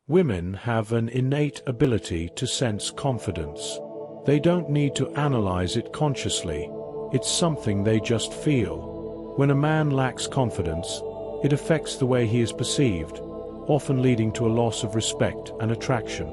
Women have an innate ability to sense confidence. They don't need to analyze it consciously. It's something they just feel. When a man lacks confidence, it affects the way he is perceived, often leading to a loss of respect and attraction.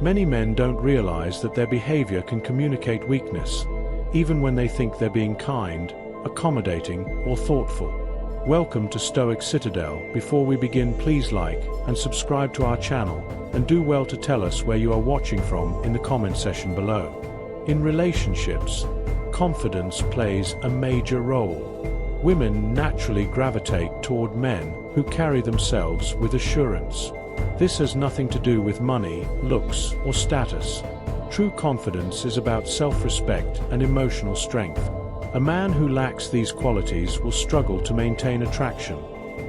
Many men don't realize that their behavior can communicate weakness, even when they think they're being kind, accommodating, or thoughtful. Welcome to Stoic Citadel. Before we begin, please like and subscribe to our channel, and do well to tell us where you are watching from in the comment section below. In relationships, confidence plays a major role. Women naturally gravitate toward men who carry themselves with assurance. This has nothing to do with money, looks, or status. True confidence is about self-respect and emotional strength. A man who lacks these qualities will struggle to maintain attraction,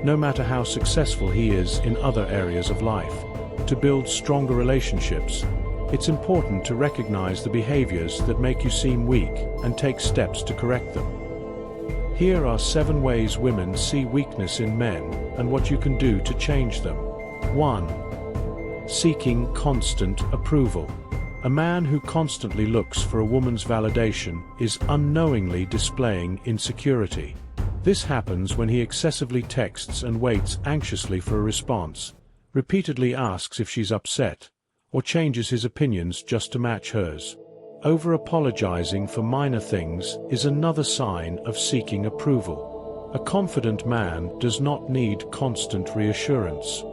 no matter how successful he is in other areas of life. To build stronger relationships, it's important to recognize the behaviors that make you seem weak and take steps to correct them. Here are 7 ways women see weakness in men and what you can do to change them. 1. Seeking constant approval. A man who constantly looks for a woman's validation is unknowingly displaying insecurity. This happens when he excessively texts and waits anxiously for a response, repeatedly asks if she's upset, or changes his opinions just to match hers. Over-apologizing for minor things is another sign of seeking approval. A confident man does not need constant reassurance.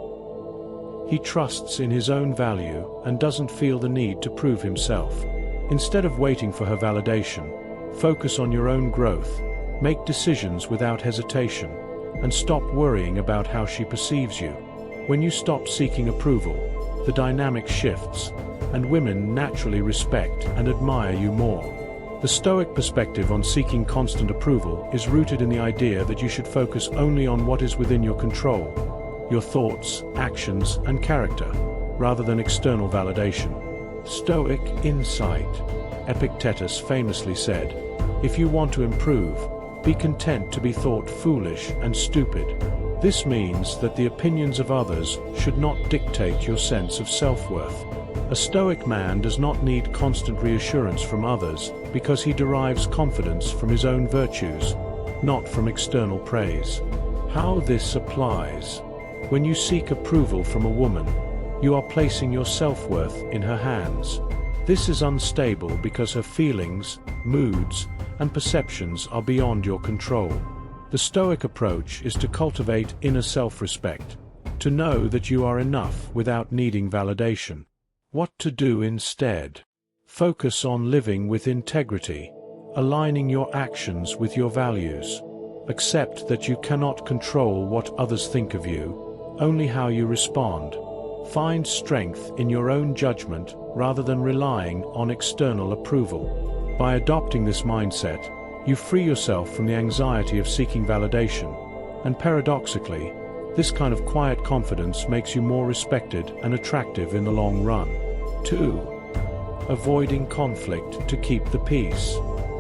He trusts in his own value and doesn't feel the need to prove himself. Instead of waiting for her validation, focus on your own growth, make decisions without hesitation, and stop worrying about how she perceives you. When you stop seeking approval, the dynamic shifts, and women naturally respect and admire you more. The Stoic perspective on seeking constant approval is rooted in the idea that you should focus only on what is within your control, your thoughts, actions, and character, rather than external validation. Stoic insight. Epictetus famously said, "If you want to improve, be content to be thought foolish and stupid." This means that the opinions of others should not dictate your sense of self-worth. A Stoic man does not need constant reassurance from others because he derives confidence from his own virtues, not from external praise. How this applies. When you seek approval from a woman, you are placing your self-worth in her hands. This is unstable because her feelings, moods, and perceptions are beyond your control. The Stoic approach is to cultivate inner self-respect, to know that you are enough without needing validation. What to do instead? Focus on living with integrity, aligning your actions with your values. Accept that you cannot control what others think of you, only how you respond. Find strength in your own judgment rather than relying on external approval. By adopting this mindset, you free yourself from the anxiety of seeking validation, and paradoxically, this kind of quiet confidence makes you more respected and attractive in the long run. 2. Avoiding conflict to keep the peace.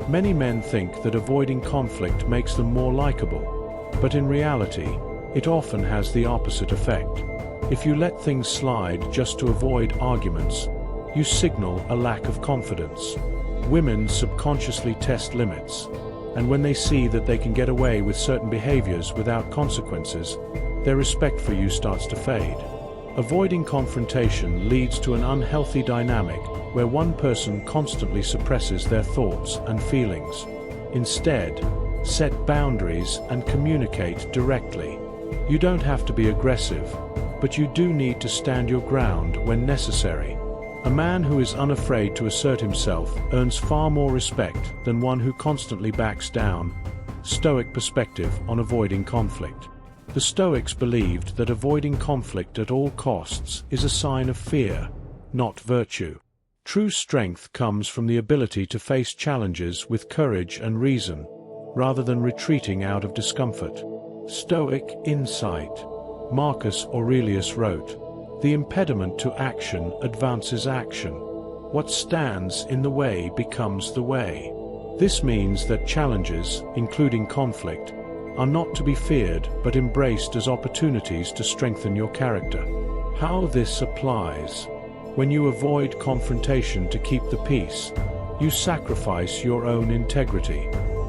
Many men think that avoiding conflict makes them more likable, but in reality, it often has the opposite effect. If you let things slide just to avoid arguments, you signal a lack of confidence. Women subconsciously test limits, and when they see that they can get away with certain behaviors without consequences, their respect for you starts to fade. Avoiding confrontation leads to an unhealthy dynamic where one person constantly suppresses their thoughts and feelings. Instead, set boundaries and communicate directly. You don't have to be aggressive, but you do need to stand your ground when necessary. A man who is unafraid to assert himself earns far more respect than one who constantly backs down. Stoic perspective on avoiding conflict. The Stoics believed that avoiding conflict at all costs is a sign of fear, not virtue. True strength comes from the ability to face challenges with courage and reason, rather than retreating out of discomfort. Stoic insight. Marcus Aurelius wrote, "The impediment to action advances action. What stands in the way becomes the way." This means that challenges, including conflict, are not to be feared but embraced as opportunities to strengthen your character. How this applies. When you avoid confrontation to keep the peace, you sacrifice your own integrity.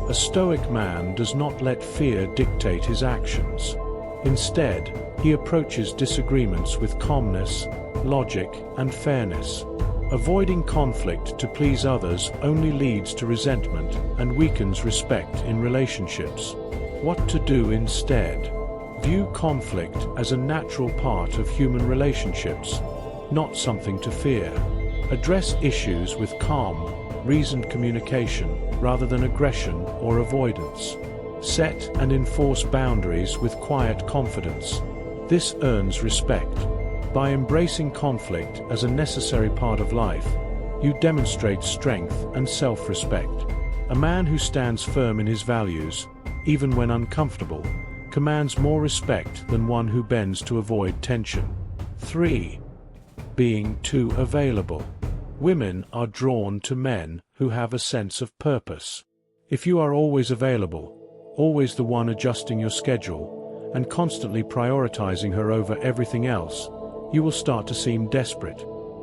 A Stoic man does not let fear dictate his actions. Instead, he approaches disagreements with calmness, logic, and fairness. Avoiding conflict to please others only leads to resentment and weakens respect in relationships. What to do instead? View conflict as a natural part of human relationships, not something to fear. Address issues with calm, reasoned communication rather than aggression or avoidance. Set and enforce boundaries with quiet confidence. This earns respect. By embracing conflict as a necessary part of life, you demonstrate strength and self-respect. A man who stands firm in his values, even when uncomfortable, commands more respect than one who bends to avoid tension. 3. Being too available. Women are drawn to men who have a sense of purpose. If you are always available, always the one adjusting your schedule, and constantly prioritizing her over everything else, you will start to seem desperate.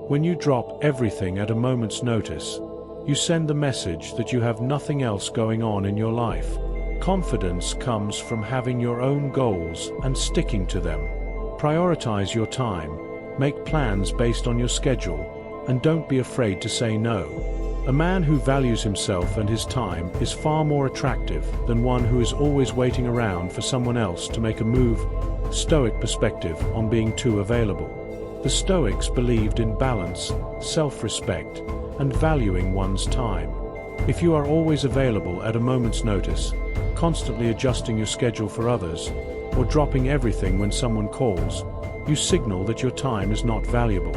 When you drop everything at a moment's notice, you send the message that you have nothing else going on in your life. Confidence comes from having your own goals and sticking to them. Prioritize your time, make plans based on your schedule, and don't be afraid to say no. A man who values himself and his time is far more attractive than one who is always waiting around for someone else to make a move. Stoic perspective on being too available. The Stoics believed in balance, self-respect, and valuing one's time. If you are always available at a moment's notice, constantly adjusting your schedule for others, or dropping everything when someone calls, you signal that your time is not valuable.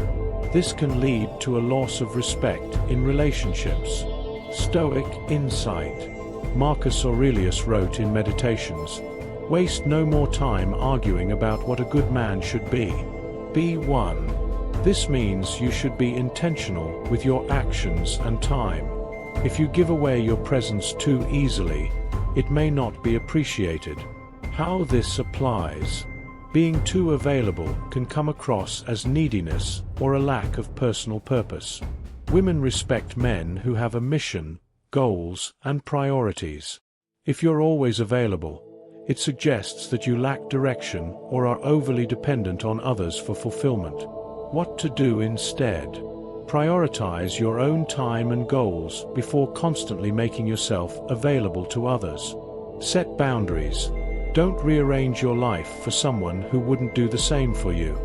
This can lead to a loss of respect in relationships. Stoic insight. Marcus Aurelius wrote in Meditations, "Waste no more time arguing about what a good man should be. Be one." This means you should be intentional with your actions and time. If you give away your presence too easily, it may not be appreciated. How this applies. Being too available can come across as neediness or a lack of personal purpose. Women respect men who have a mission, goals, and priorities. If you're always available, it suggests that you lack direction or are overly dependent on others for fulfillment. What to do instead? Prioritize your own time and goals before constantly making yourself available to others. Set boundaries. Don't rearrange your life for someone who wouldn't do the same for you.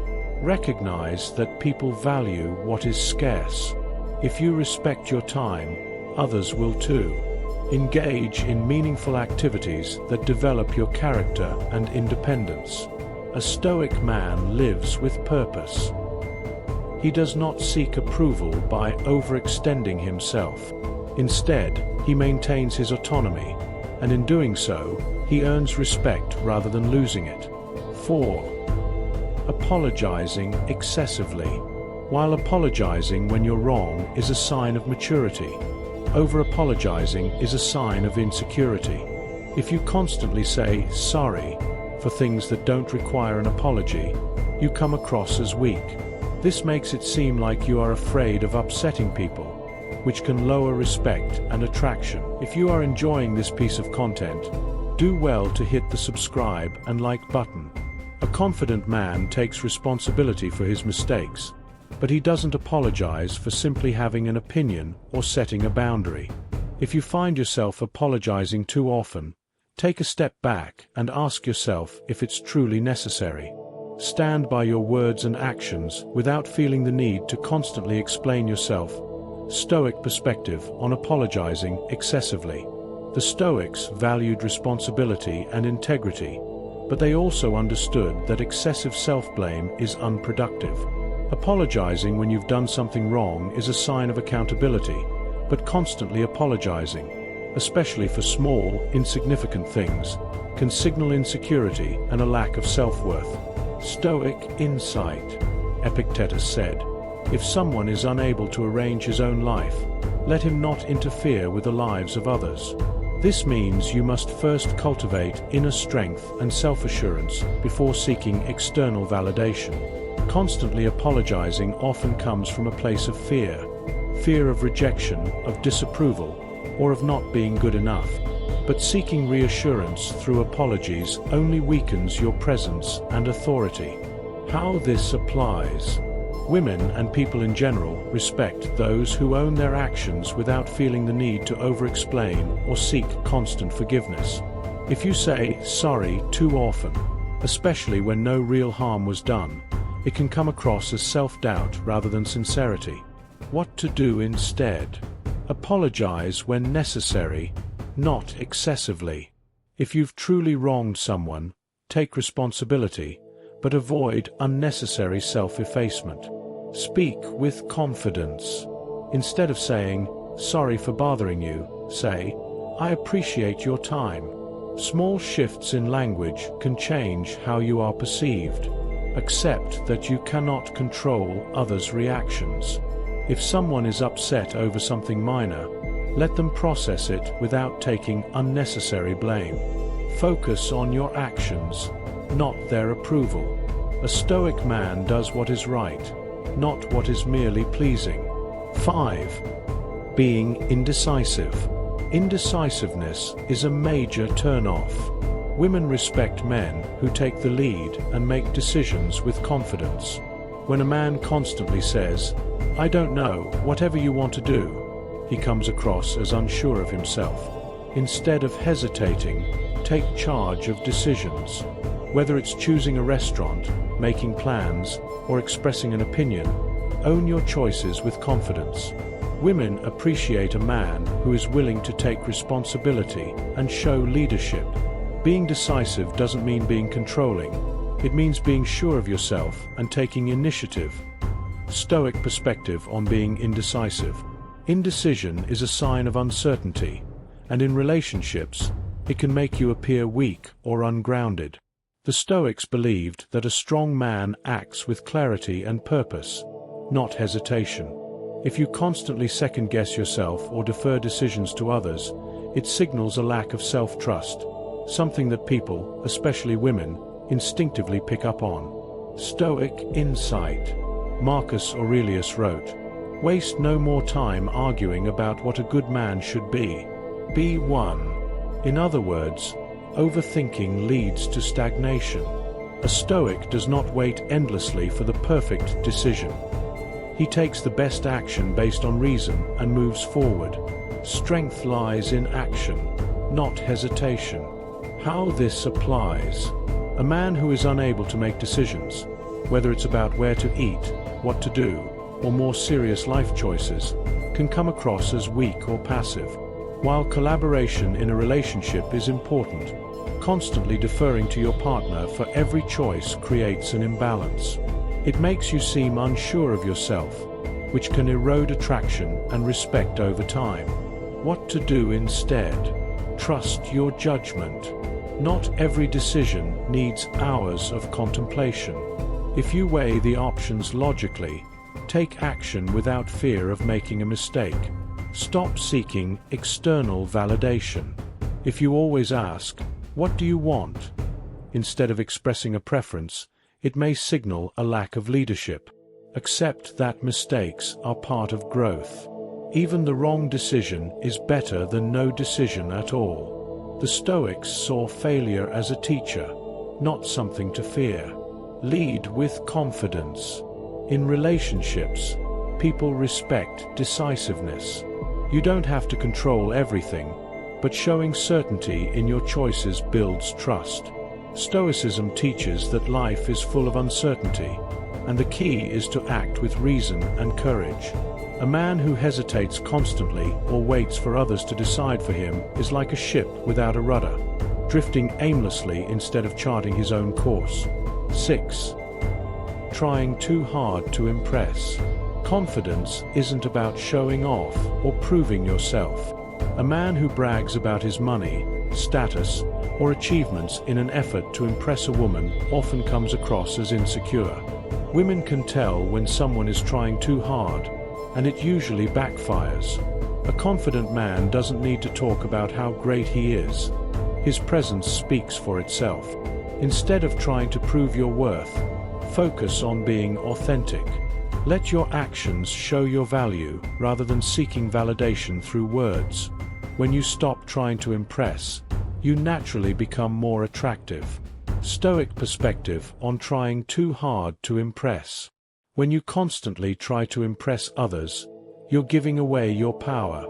Recognize that people value what is scarce. If you respect your time, others will too. Engage in meaningful activities that develop your character and independence. A Stoic man lives with purpose. He does not seek approval by overextending himself. Instead, he maintains his autonomy, and in doing so, he earns respect rather than losing it. 4. Apologizing excessively. While apologizing when you're wrong is a sign of maturity, over-apologizing is a sign of insecurity. If you constantly say sorry for things that don't require an apology, you come across as weak. This makes it seem like you are afraid of upsetting people, which can lower respect and attraction. If you are enjoying this piece of content, do well to hit the subscribe and like button. A confident man takes responsibility for his mistakes, but he doesn't apologize for simply having an opinion or setting a boundary. If you find yourself apologizing too often, take a step back and ask yourself if it's truly necessary. Stand by your words and actions without feeling the need to constantly explain yourself. Stoic perspective on apologizing excessively. The Stoics valued responsibility and integrity, but they also understood that excessive self-blame is unproductive. Apologizing when you've done something wrong is a sign of accountability, but constantly apologizing, especially for small, insignificant things, can signal insecurity and a lack of self-worth. Stoic insight. Epictetus said, "If someone is unable to arrange his own life, let him not interfere with the lives of others." This means you must first cultivate inner strength and self-assurance before seeking external validation. Constantly apologizing often comes from a place of fear. Fear of rejection, of disapproval, or of not being good enough. But seeking reassurance through apologies only weakens your presence and authority. How this applies. Women and people in general respect those who own their actions without feeling the need to over-explain or seek constant forgiveness. If you say sorry too often, especially when no real harm was done, it can come across as self-doubt rather than sincerity. What to do instead? Apologize when necessary, not excessively. If you've truly wronged someone, take responsibility, but avoid unnecessary self-effacement. Speak with confidence. Instead of saying, "Sorry for bothering you," say, "I appreciate your time." Small shifts in language can change how you are perceived. Accept that you cannot control others' reactions. If someone is upset over something minor, let them process it without taking unnecessary blame. Focus on your actions, not their approval. A Stoic man does what is right, not what is merely pleasing. 5. Being indecisive. Indecisiveness is a major turn-off. Women respect men who take the lead and make decisions with confidence. When a man constantly says, "I don't know, whatever you want to do," he comes across as unsure of himself. Instead of hesitating, take charge of decisions. Whether it's choosing a restaurant, making plans, or expressing an opinion, own your choices with confidence. Women appreciate a man who is willing to take responsibility and show leadership. Being decisive doesn't mean being controlling. It means being sure of yourself and taking initiative. Stoic perspective on being indecisive. Indecision is a sign of uncertainty, and in relationships, it can make you appear weak or ungrounded. The Stoics believed that a strong man acts with clarity and purpose, not hesitation. If you constantly second-guess yourself or defer decisions to others, it signals a lack of self-trust, something that people, especially women, instinctively pick up on. Stoic insight. Marcus Aurelius wrote, "Waste no more time arguing about what a good man should be. Be one." In other words, overthinking leads to stagnation. A Stoic does not wait endlessly for the perfect decision. He takes the best action based on reason and moves forward. Strength lies in action, not hesitation. How this applies. A man who is unable to make decisions, whether it's about where to eat, what to do, or more serious life choices, can come across as weak or passive. While collaboration in a relationship is important, constantly deferring to your partner for every choice creates an imbalance. It makes you seem unsure of yourself, which can erode attraction and respect over time. What to do instead? Trust your judgment. Not every decision needs hours of contemplation. If you weigh the options logically, take action without fear of making a mistake. Stop seeking external validation. If you always ask, "What do you want?" instead of expressing a preference, it may signal a lack of leadership. Accept that mistakes are part of growth. Even the wrong decision is better than no decision at all. The Stoics saw failure as a teacher, not something to fear. Lead with confidence. In relationships, people respect decisiveness. You don't have to control everything, but showing certainty in your choices builds trust. Stoicism teaches that life is full of uncertainty, and the key is to act with reason and courage. A man who hesitates constantly or waits for others to decide for him is like a ship without a rudder, drifting aimlessly instead of charting his own course. 6. Trying too hard to impress. Confidence isn't about showing off or proving yourself. A man who brags about his money, status, or achievements in an effort to impress a woman often comes across as insecure. Women can tell when someone is trying too hard, and it usually backfires. A confident man doesn't need to talk about how great he is. His presence speaks for itself. Instead of trying to prove your worth, Focus on being authentic. Let your actions show your value rather than seeking validation through words. When you stop trying to impress, you naturally become more attractive. Stoic perspective on trying too hard to impress. When you constantly try to impress others, you're giving away your power.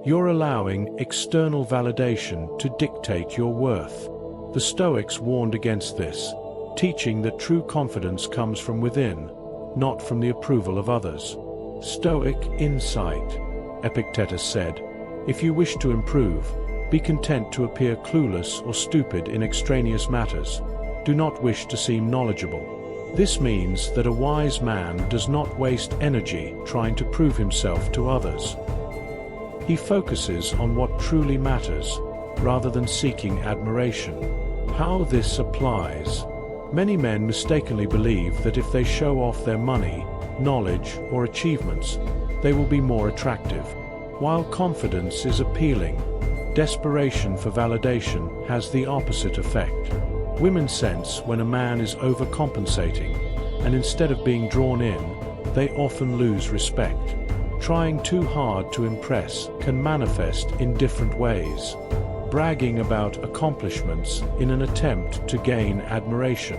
You're allowing external validation to dictate your worth. The Stoics warned against this, teaching that true confidence comes from within, not from the approval of others. Stoic insight. Epictetus said, "If you wish to improve, be content to appear clueless or stupid in extraneous matters. Do not wish to seem knowledgeable." This means that a wise man does not waste energy trying to prove himself to others. He focuses on what truly matters, rather than seeking admiration. How this applies. Many men mistakenly believe that if they show off their money, knowledge, or achievements, they will be more attractive. While confidence is appealing, desperation for validation has the opposite effect. Women sense when a man is overcompensating, and instead of being drawn in, they often lose respect. Trying too hard to impress can manifest in different ways. Bragging about accomplishments in an attempt to gain admiration.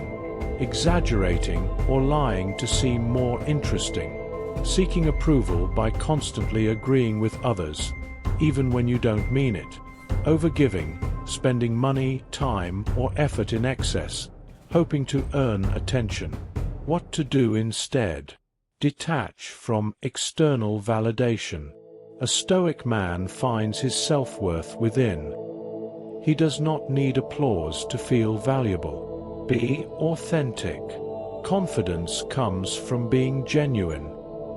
Exaggerating or lying to seem more interesting. Seeking approval by constantly agreeing with others, even when you don't mean it. Overgiving, spending money, time, or effort in excess, hoping to earn attention. What to do instead? Detach from external validation. A Stoic man finds his self-worth within. He does not need applause to feel valuable. Be authentic. Confidence comes from being genuine.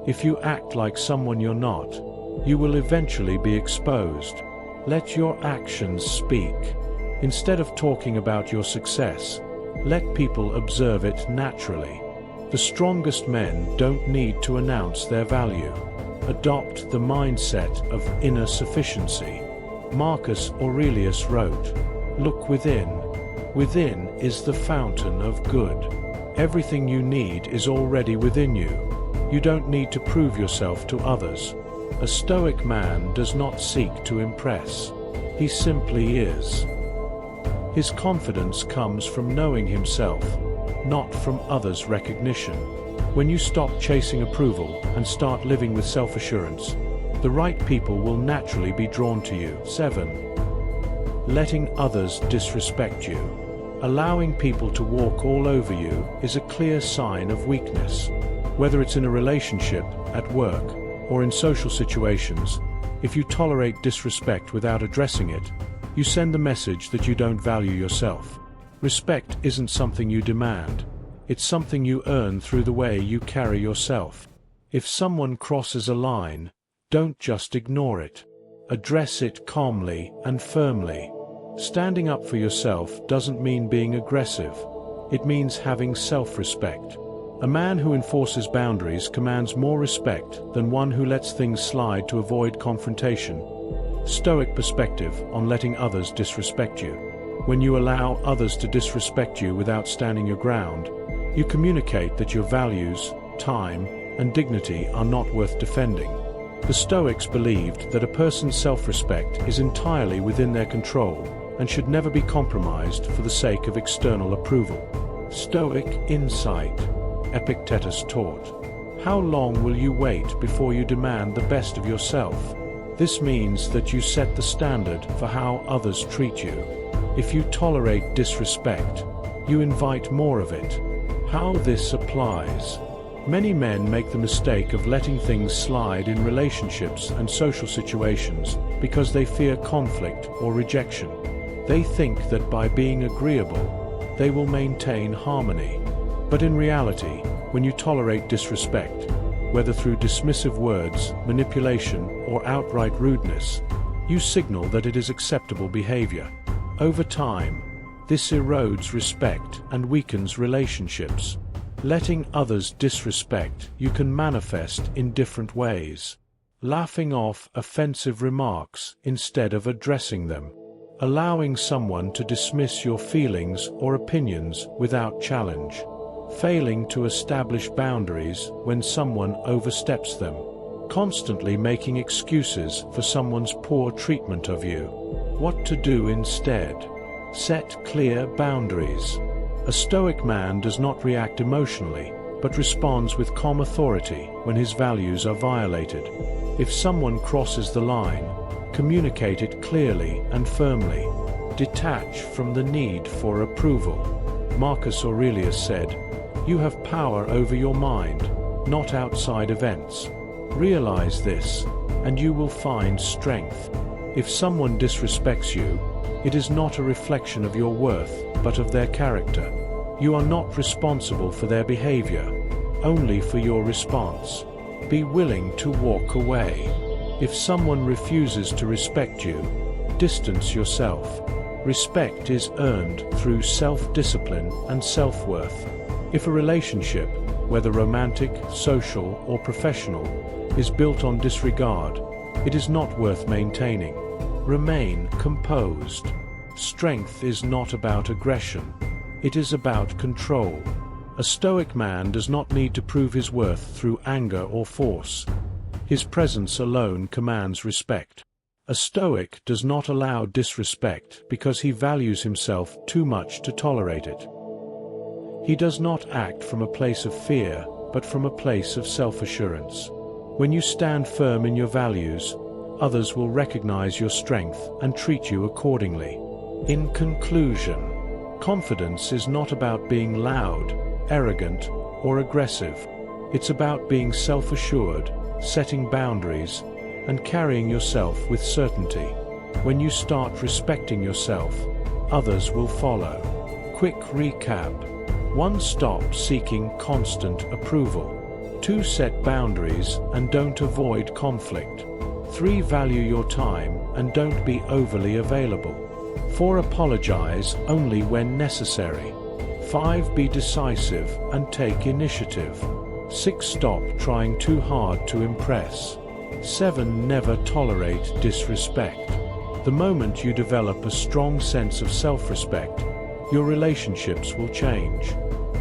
If you act like someone you're not, you will eventually be exposed. Let your actions speak. Instead of talking about your success, let people observe it naturally. The strongest men don't need to announce their value. Adopt the mindset of inner sufficiency. Marcus Aurelius wrote, "Look within. Within is the fountain of good. Everything you need is already within you. You don't need to prove yourself to others." A Stoic man does not seek to impress. He simply is. His confidence comes from knowing himself, not from others' recognition. When you stop chasing approval and start living with self-assurance, the right people will naturally be drawn to you. 7. Letting others disrespect you. Allowing people to walk all over you is a clear sign of weakness. Whether it's in a relationship, at work, or in social situations, if you tolerate disrespect without addressing it, you send the message that you don't value yourself. Respect isn't something you demand. It's something you earn through the way you carry yourself. If someone crosses a line, don't just ignore it. Address it calmly and firmly. Standing up for yourself doesn't mean being aggressive. It means having self-respect. A man who enforces boundaries commands more respect than one who lets things slide to avoid confrontation. Stoic perspective on letting others disrespect you. When you allow others to disrespect you without standing your ground, you communicate that your values, time, and dignity are not worth defending. The Stoics believed that a person's self-respect is entirely within their control and should never be compromised for the sake of external approval. Stoic insight. Epictetus taught, "How long will you wait before you demand the best of yourself?" This means that you set the standard for how others treat you. If you tolerate disrespect, you invite more of it. How this applies. Many men make the mistake of letting things slide in relationships and social situations because they fear conflict or rejection. They think that by being agreeable, they will maintain harmony. But in reality, when you tolerate disrespect, whether through dismissive words, manipulation, or outright rudeness, you signal that it is acceptable behavior. Over time, this erodes respect and weakens relationships. Letting others disrespect you can manifest in different ways. Laughing off offensive remarks instead of addressing them. Allowing someone to dismiss your feelings or opinions without challenge. failing to establish boundaries when someone oversteps them, constantly making excuses for someone's poor treatment of you. What to do instead? Set clear boundaries. A Stoic man does not react emotionally, but responds with calm authority when his values are violated. If someone crosses the line, communicate it clearly and firmly. Detach from the need for approval. Marcus Aurelius said, "You have power over your mind, not outside events." Realize this, and you will find strength. If someone disrespects you, it is not a reflection of your worth, but of their character. You are not responsible for their behavior, only for your response. Be willing to walk away. If someone refuses to respect you, distance yourself. Respect is earned through self-discipline and self-worth. If a relationship, whether romantic, social, or professional, is built on disregard, it is not worth maintaining. Remain composed. Strength is not about aggression. It is about control. A Stoic man does not need to prove his worth through anger or force. His presence alone commands respect. A Stoic does not allow disrespect because he values himself too much to tolerate it. He does not act from a place of fear, but from a place of self-assurance. When you stand firm in your values, others will recognize your strength and treat you accordingly. In conclusion, confidence is not about being loud, arrogant, or aggressive. It's about being self-assured, setting boundaries, and carrying yourself with certainty. When you start respecting yourself, others will follow. Quick recap. 1. Stop seeking constant approval. 2. Set boundaries and don't avoid conflict. 3. Value your time and don't be overly available. 4. Apologize only when necessary. 5. Be decisive and take initiative. 6. Stop trying too hard to impress. 7. Never tolerate disrespect. The moment you develop a strong sense of self-respect, your relationships will change.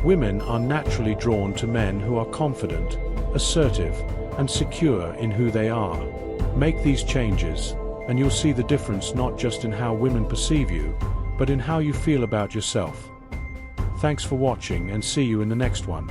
Women are naturally drawn to men who are confident, assertive, and secure in who they are. Make these changes, and you'll see the difference not just in how women perceive you, but in how you feel about yourself. Thanks for watching and see you in the next one.